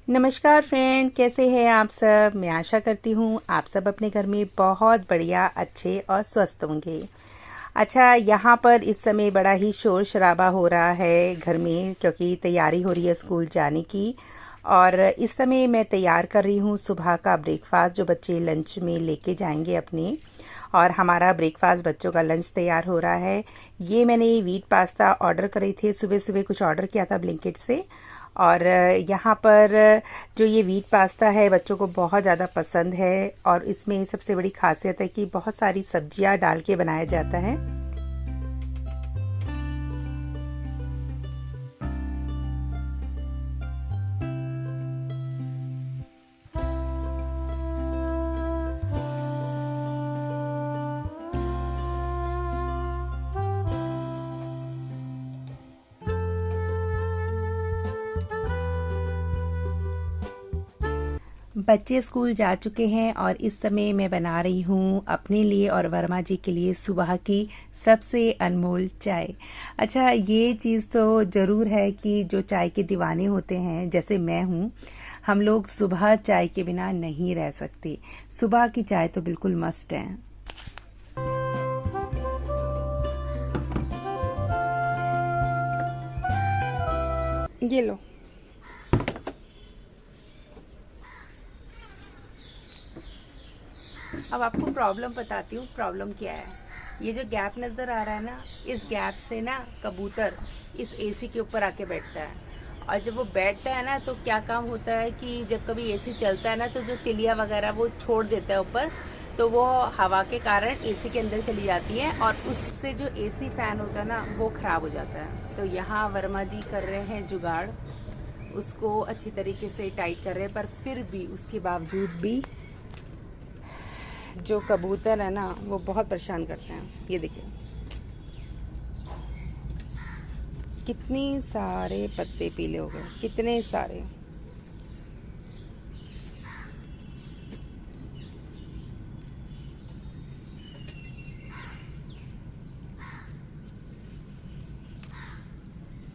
नमस्कार फ्रेंड, कैसे हैं आप सब। मैं आशा करती हूँ आप सब अपने घर में बहुत बढ़िया, अच्छे और स्वस्थ होंगे। अच्छा, यहाँ पर इस समय बड़ा ही शोर शराबा हो रहा है घर में, क्योंकि तैयारी हो रही है स्कूल जाने की। और इस समय मैं तैयार कर रही हूँ सुबह का ब्रेकफास्ट, जो बच्चे लंच में लेके जाएंगे अपने। और हमारा ब्रेकफास्ट बच्चों का लंच तैयार हो रहा है। ये मैंने व्हीट पास्ता ऑर्डर करे थे, सुबह सुबह कुछ ऑर्डर किया था ब्लिंकिट से। और यहाँ पर जो ये व्हीट पास्ता है बच्चों को बहुत ज़्यादा पसंद है। और इसमें सबसे बड़ी खासियत है कि बहुत सारी सब्जियाँ डाल के बनाया जाता है। बच्चे स्कूल जा चुके हैं और इस समय मैं बना रही हूँ अपने लिए और वर्मा जी के लिए सुबह की सबसे अनमोल चाय। अच्छा, ये चीज़ तो ज़रूर है कि जो चाय के दीवाने होते हैं, जैसे मैं हूँ, हम लोग सुबह चाय के बिना नहीं रह सकते। सुबह की चाय तो बिल्कुल मस्ट है। ये लो। अब आपको प्रॉब्लम बताती हूँ, प्रॉब्लम क्या है। ये जो गैप नज़र आ रहा है ना, इस गैप से ना कबूतर इस एसी के ऊपर आके बैठता है। और जब वो बैठता है ना, तो क्या काम होता है कि जब कभी एसी चलता है ना, तो जो तिलिया वगैरह वो छोड़ देता है ऊपर, तो वो हवा के कारण एसी के अंदर चली जाती है और उससे जो एसी फैन होता है ना, वो खराब हो जाता है। तो यहाँ वर्मा जी कर रहे हैं जुगाड़, उसको अच्छी तरीके से टाइट कर रहे हैं। पर फिर भी उसके बावजूद भी जो कबूतर है ना, वो बहुत परेशान करते हैं। ये देखिए कितने सारे पत्ते पीले हो गए, कितने सारे।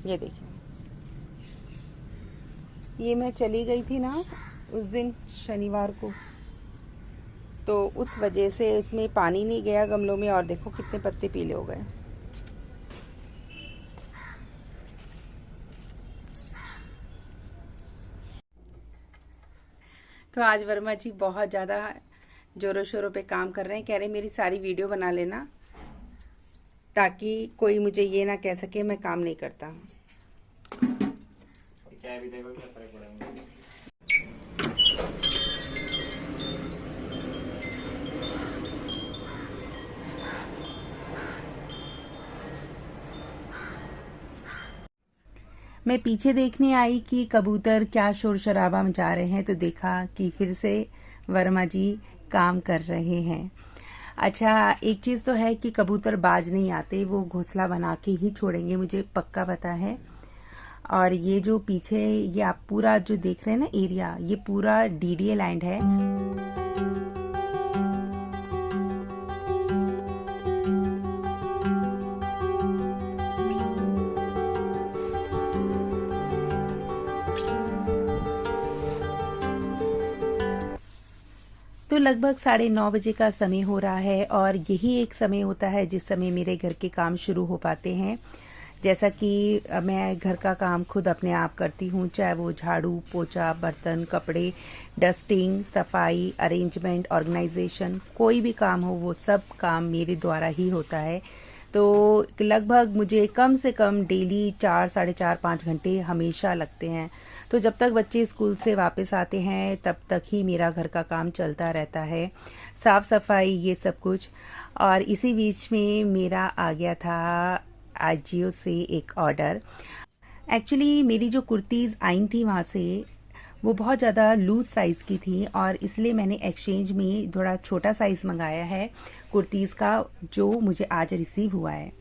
ये देखिए, ये मैं चली गई थी ना उस दिन शनिवार को, तो उस वजह से इसमें पानी नहीं गया गमलों में, और देखो कितने पत्ते पीले हो गए। तो आज वर्मा जी बहुत ज़्यादा जोरों शोरों पे काम कर रहे हैं। कह रहे मेरी सारी वीडियो बना लेना, ताकि कोई मुझे ये ना कह सके मैं काम नहीं करता। क्या भी देखो, क्या फर्क पड़ेगा। मैं पीछे देखने आई कि कबूतर क्या शोर शराबा मचा रहे हैं, तो देखा कि फिर से वर्मा जी काम कर रहे हैं। अच्छा, एक चीज़ तो है कि कबूतर बाज नहीं आते, वो घोंसला बना के ही छोड़ेंगे, मुझे पक्का पता है। और ये जो पीछे ये आप पूरा जो देख रहे हैं ना एरिया, ये पूरा डीडीए लैंड है। तो लगभग 9:30 का समय हो रहा है, और यही एक समय होता है जिस समय मेरे घर के काम शुरू हो पाते हैं। जैसा कि मैं घर का काम खुद अपने आप करती हूँ, चाहे वो झाड़ू पोछा, बर्तन, कपड़े, डस्टिंग, सफाई, अरेंजमेंट, ऑर्गेनाइजेशन, कोई भी काम हो, वो सब काम मेरे द्वारा ही होता है। तो लगभग मुझे कम से कम डेली 4, साढ़े 4, 5 घंटे हमेशा लगते हैं। तो जब तक बच्चे स्कूल से वापस आते हैं तब तक ही मेरा घर का काम चलता रहता है, साफ सफाई, ये सब कुछ। और इसी बीच में मेरा आ गया था आजियो से एक ऑर्डर। एक्चुअली मेरी जो कुर्तीज़ आई थी वहाँ से, वो बहुत ज़्यादा लूज साइज़ की थी, और इसलिए मैंने एक्सचेंज में थोड़ा छोटा साइज़ मंगाया है कुर्तीज़ का, जो मुझे आज रिसीव हुआ है।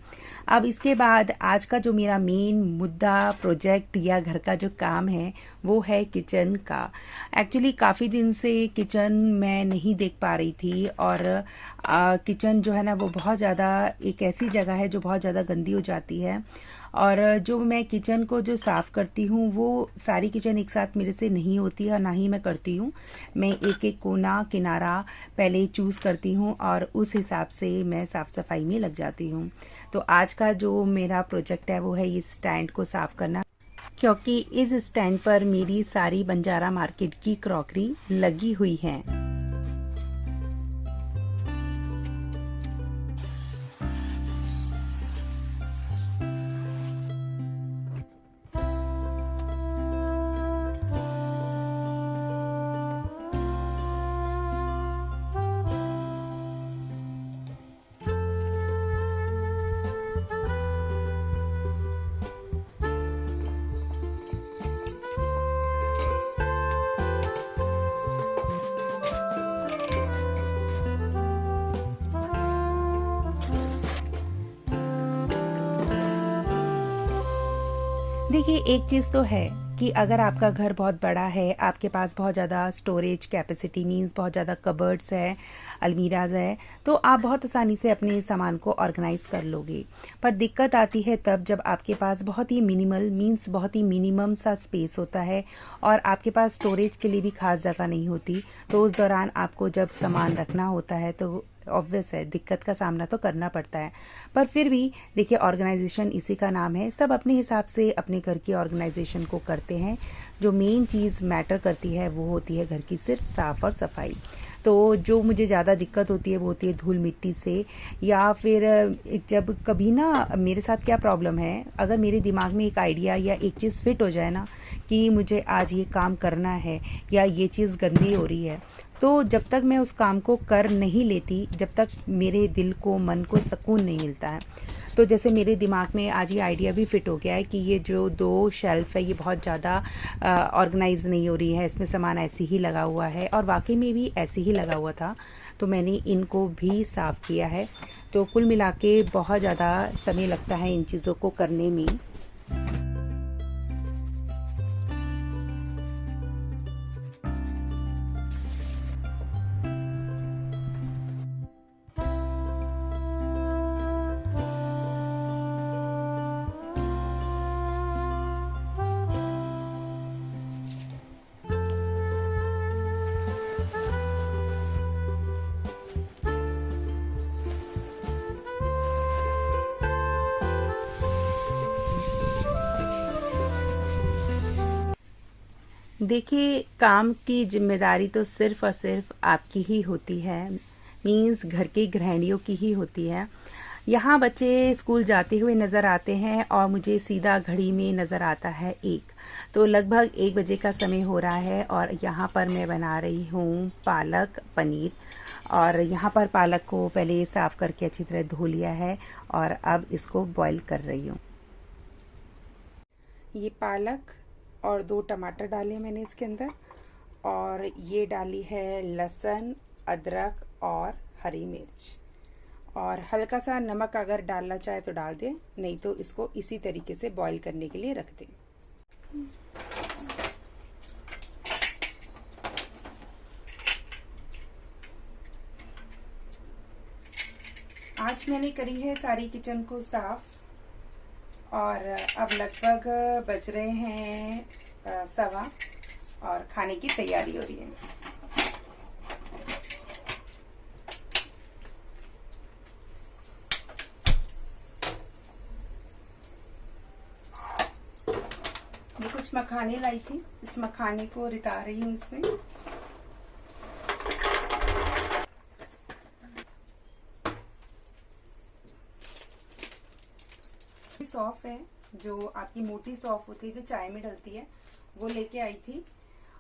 अब इसके बाद आज का जो मेरा मेन मुद्दा, प्रोजेक्ट या घर का जो काम है, वो है किचन का। एक्चुअली काफ़ी दिन से किचन मैं नहीं देख पा रही थी, और किचन जो है ना, वो बहुत ज़्यादा एक ऐसी जगह है जो बहुत ज़्यादा गंदी हो जाती है। और जो मैं किचन को जो साफ करती हूँ वो सारी किचन एक साथ मेरे से नहीं होती है, ना ही मैं करती हूँ। मैं एक एक कोना किनारा पहले चूज करती हूँ और उस हिसाब से मैं साफ सफाई में लग जाती हूँ। तो आज का जो मेरा प्रोजेक्ट है वो है इस स्टैंड को साफ करना, क्योंकि इस स्टैंड पर मेरी सारी बंजारा मार्केट की क्रॉकरी लगी हुई है। देखिए, एक चीज़ तो है कि अगर आपका घर बहुत बड़ा है, आपके पास बहुत ज़्यादा स्टोरेज कैपेसिटी मीन्स बहुत ज़्यादा कबर्ड्स है, अलमीराज है, तो आप बहुत आसानी से अपने सामान को ऑर्गेनाइज कर लोगे। पर दिक्कत आती है तब जब आपके पास बहुत ही मिनिमल मीन्स बहुत ही मिनिमम सा स्पेस होता है और आपके पास स्टोरेज के लिए भी खास जगह नहीं होती। तो उस दौरान आपको जब सामान रखना होता है तो ऑब्वियस है दिक्कत का सामना तो करना पड़ता है। पर फिर भी देखिए, ऑर्गेनाइजेशन इसी का नाम है। सब अपने हिसाब से अपने घर की ऑर्गेनाइजेशन को करते हैं। जो मेन चीज़ मैटर करती है वो होती है घर की सिर्फ साफ और सफाई। तो जो मुझे ज़्यादा दिक्कत होती है वो होती है धूल मिट्टी से, या फिर जब कभी ना मेरे साथ क्या प्रॉब्लम है, अगर मेरे दिमाग में एक आइडिया या एक चीज़ फिट हो जाए ना कि मुझे आज ये काम करना है या ये चीज़ गंदी हो रही है, तो जब तक मैं उस काम को कर नहीं लेती, जब तक मेरे दिल को मन को सुकून नहीं मिलता है। तो जैसे मेरे दिमाग में आज ये आइडिया भी फिट हो गया है कि ये जो 2 शेल्फ है ये बहुत ज़्यादा ऑर्गेनाइज नहीं हो रही है, इसमें सामान ऐसे ही लगा हुआ है, और वाकई में भी ऐसे ही लगा हुआ था। तो मैंने इनको भी साफ़ किया है। तो कुल मिला के बहुत ज़्यादा समय लगता है इन चीज़ों को करने में। देखिए, काम की जिम्मेदारी तो सिर्फ और सिर्फ आपकी ही होती है, मीन्स घर की गृहिणियों की ही होती है। यहाँ बच्चे स्कूल जाते हुए नज़र आते हैं और मुझे सीधा घड़ी में नज़र आता है 1। तो लगभग 1 बजे का समय हो रहा है और यहाँ पर मैं बना रही हूँ पालक पनीर। और यहाँ पर पालक को पहले साफ़ करके अच्छी तरह धो लिया है और अब इसको बॉईल कर रही हूँ। ये पालक और 2 टमाटर डाले मैंने इसके अंदर, और ये डाली है लहसुन, अदरक और हरी मिर्च, और हल्का सा नमक अगर डालना चाहे तो डाल दें, नहीं तो इसको इसी तरीके से बॉईल करने के लिए रख दें। आज मैंने करी है सारी किचन को साफ, और अब लगभग बज रहे हैं 1:15 और खाने की तैयारी हो रही है। मैं कुछ मखाने लाई थी, इस मखाने को रिता रही हूँ इसमें। सौंफ है, जो आपकी मोटी सौंफ होती है जो चाय में डलती है, वो लेके आई थी,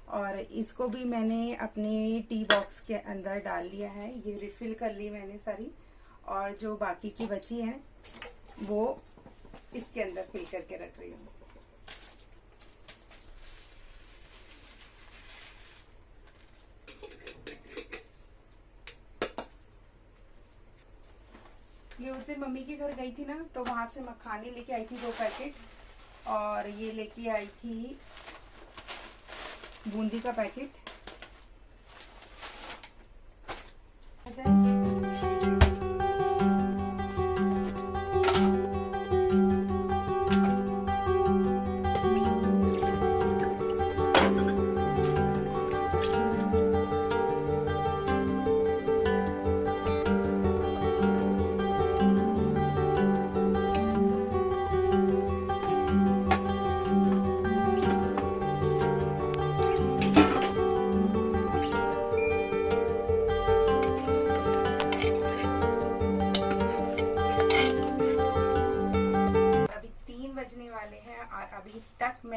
और इसको भी मैंने अपने टी बॉक्स के अंदर डाल लिया है। ये रिफिल कर ली मैंने सारी, और जो बाकी की बची है वो इसके अंदर फिल करके रख रही हूँ। ये उस दिन मम्मी के घर गई थी ना, तो वहां से मखाने लेके आई थी 2 पैकेट, और ये लेके आई थी बूंदी का पैकेट।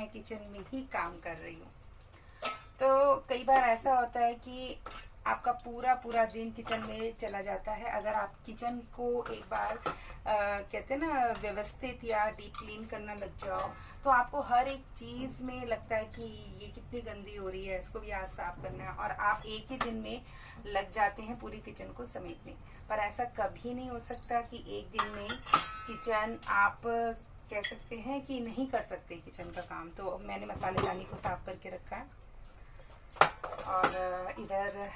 मैं किचन में ही काम कर रही हूँ। तो कई बार ऐसा होता है कि आपका पूरा पूरा दिन किचन में चला जाता है। अगर आप किचन को एक बार कहते हैं ना व्यवस्थित या डीप क्लीन करना लग जाओ, तो आपको हर एक चीज में लगता है कि ये कितनी गंदी हो रही है, इसको भी आज साफ करना है, और आप एक ही दिन में लग जाते हैं पूरी किचन को समेटने। पर ऐसा कभी नहीं हो सकता कि एक दिन में किचन आप कह सकते हैं कि नहीं कर सकते किचन का काम। तो मैंने मसालेदानी को साफ करके रखा है, और इधर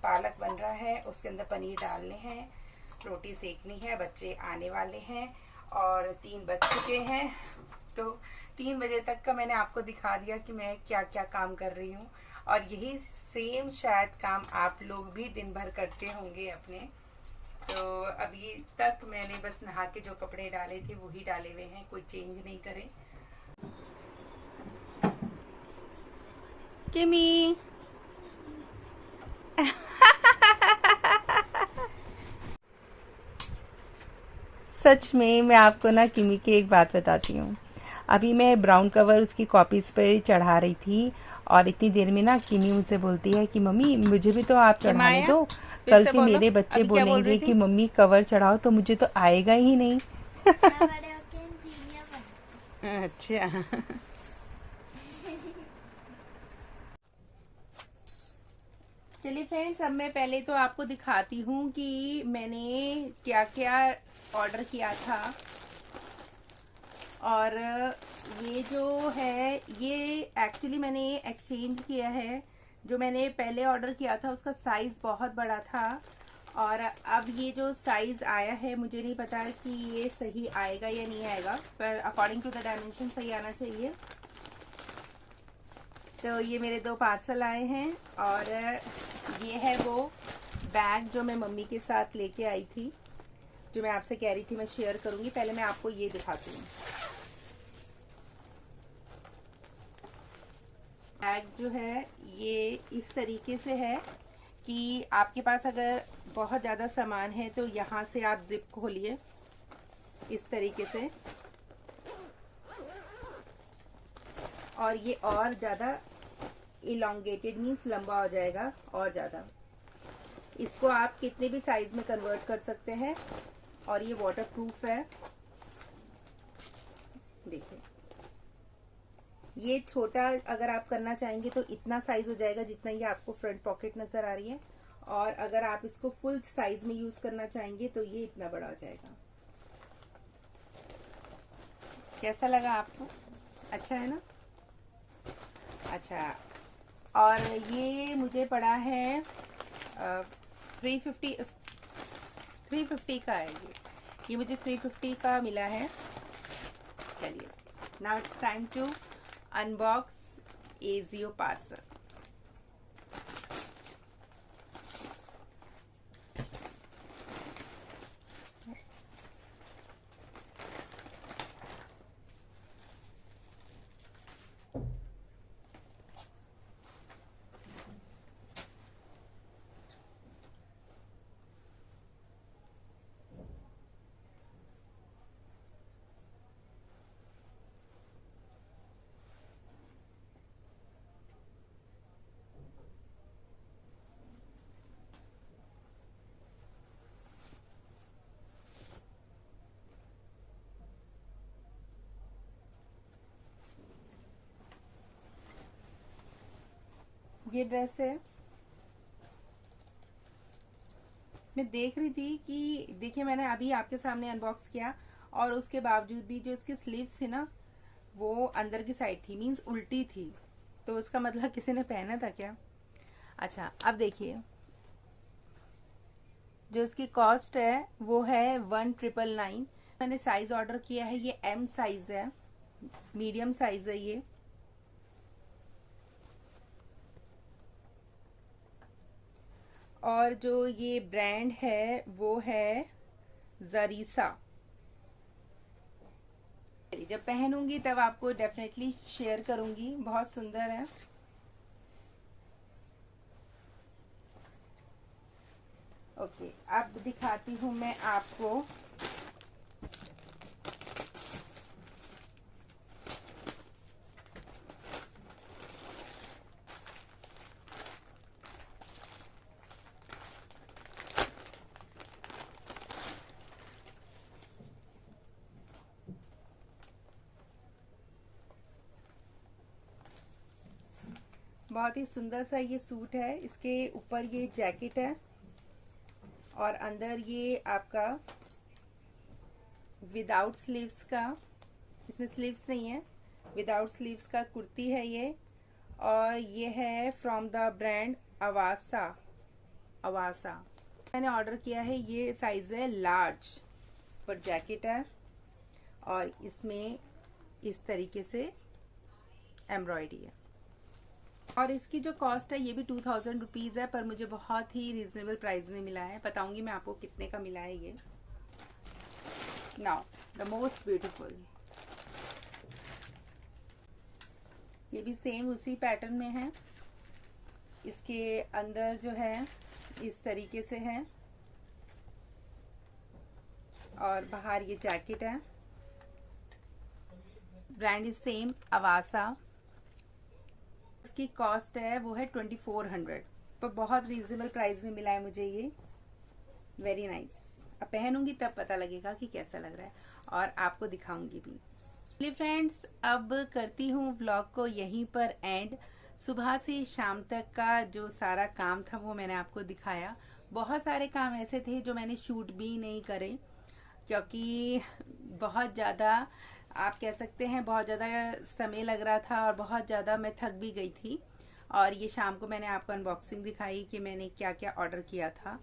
पालक बन रहा है, उसके अंदर पनीर डालने हैं, रोटी सेकनी है, बच्चे आने वाले हैं और 3 बज चुके हैं। तो 3 बजे तक का मैंने आपको दिखा दिया कि मैं क्या क्या काम कर रही हूँ, और यही सेम शायद काम आप लोग भी दिन भर करते होंगे अपने। तो अभी तक मैंने बस नहा के जो कपड़े डाले थे वही डाले हुए हैं, कोई चेंज नहीं करे। किमी सच में मैं आपको ना किमी की एक बात बताती हूँ। अभी मैं ब्राउन कवर उसकी कॉपीज पर चढ़ा रही थी, और इतनी देर में ना किमी मुझसे बोलती है कि मम्मी मुझे भी तो आप चढ़ाने दो, कल फिर मेरे बच्चे बोलेंगे कि मम्मी कवर चढ़ाओ, तो मुझे तो आएगा ही नहीं। अच्छा चलिए फ्रेंड्स, अब मैं पहले तो आपको दिखाती हूँ कि मैंने क्या क्या ऑर्डर किया था। और ये जो है ये एक्चुअली मैंने एक्सचेंज किया है। जो मैंने पहले ऑर्डर किया था उसका साइज बहुत बड़ा था, और अब ये जो साइज आया है मुझे नहीं पता कि ये सही आएगा या नहीं आएगा, पर अकॉर्डिंग टू द डायमेंशन सही आना चाहिए। तो ये मेरे 2 पार्सल आए हैं, और ये है वो बैग जो मैं मम्मी के साथ लेके आई थी, जो मैं आपसे कह रही थी मैं शेयर करूंगी। पहले मैं आपको ये दिखाती हूँ। बैग जो है ये इस तरीके से है कि आपके पास अगर बहुत ज़्यादा सामान है तो यहाँ से आप जिप खोलिए इस तरीके से, और ये और ज़्यादा इलोंगेटेड मीन्स लंबा हो जाएगा और ज़्यादा। इसको आप कितने भी साइज में कन्वर्ट कर सकते हैं, और ये वाटरप्रूफ है। देखिए ये छोटा अगर आप करना चाहेंगे तो इतना साइज हो जाएगा जितना ये आपको फ्रंट पॉकेट नजर आ रही है, और अगर आप इसको फुल साइज में यूज करना चाहेंगे तो ये इतना बड़ा हो जाएगा। कैसा लगा आपको? अच्छा है ना? अच्छा, और ये मुझे पड़ा है 350 का है। ये मुझे 350 का मिला है। चलिए now it's time to unbox AJIO parcel. ये ड्रेस है। मैं देख रही थी कि देखिए मैंने अभी आपके सामने अनबॉक्स किया, और उसके बावजूद भी जो इसकी स्लीव्स थी ना वो अंदर की साइड थी, मीन्स उल्टी थी। तो उसका मतलब किसी ने पहना था क्या? अच्छा, अब देखिए जो इसकी कॉस्ट है वो है 1999। मैंने साइज ऑर्डर किया है, ये एम साइज है, मीडियम साइज है ये। और जो ये ब्रांड है वो है जरीसा। जब पहनूंगी तब आपको डेफिनेटली शेयर करूंगी, बहुत सुंदर है। ओके, अब दिखाती हूँ मैं आपको बहुत ही सुंदर सा ये सूट है। इसके ऊपर ये जैकेट है और अंदर ये आपका विदाउट स्लीव्स का, इसमें स्लीव्स नहीं है, विदाउट स्लीव्स का कुर्ती है ये। और ये है फ्रॉम द ब्रांड अवासा। मैंने ऑर्डर किया है, ये साइज है लार्ज। पर जैकेट है और इसमें इस तरीके से एम्ब्रॉयडरी है। और इसकी जो कॉस्ट है ये भी 2000 रुपीज है, पर मुझे बहुत ही रीजनेबल प्राइस में मिला है। बताऊंगी मैं आपको कितने का मिला है ये। नाउ द मोस्ट ब्यूटीफुल, ये भी सेम उसी पैटर्न में है। इसके अंदर जो है इस तरीके से है और बाहर ये जैकेट है। ब्रांड इज सेम अवासा। इसकी कॉस्ट है वो है 2400, पर बहुत रीजनेबल प्राइस में मिला है मुझे ये। Very nice. अब पहनूंगी तब पता लगेगा कि कैसा लग रहा है और आपको दिखाऊंगी भी। चलिए फ्रेंड्स, अब करती हूँ व्लॉग को यहीं पर एंड। सुबह से शाम तक का जो सारा काम था वो मैंने आपको दिखाया। बहुत सारे काम ऐसे थे जो मैंने शूट भी नहीं करे, क्योंकि बहुत ज़्यादा, आप कह सकते हैं बहुत ज़्यादा समय लग रहा था और बहुत ज़्यादा मैं थक भी गई थी। और ये शाम को मैंने आपको अनबॉक्सिंग दिखाई कि मैंने क्या क्या ऑर्डर किया था।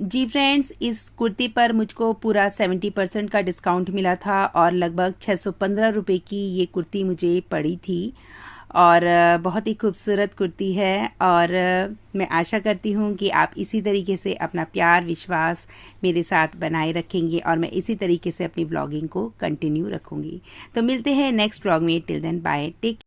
जी फ्रेंड्स, इस कुर्ती पर मुझको पूरा 70% का डिस्काउंट मिला था और लगभग 615 रुपये की ये कुर्ती मुझे पड़ी थी। और बहुत ही खूबसूरत कुर्ती है और मैं आशा करती हूँ कि आप इसी तरीके से अपना प्यार विश्वास मेरे साथ बनाए रखेंगे और मैं इसी तरीके से अपनी व्लॉगिंग को कंटिन्यू रखूँगी। तो मिलते हैं नेक्स्ट व्लॉग में। Till then bye, take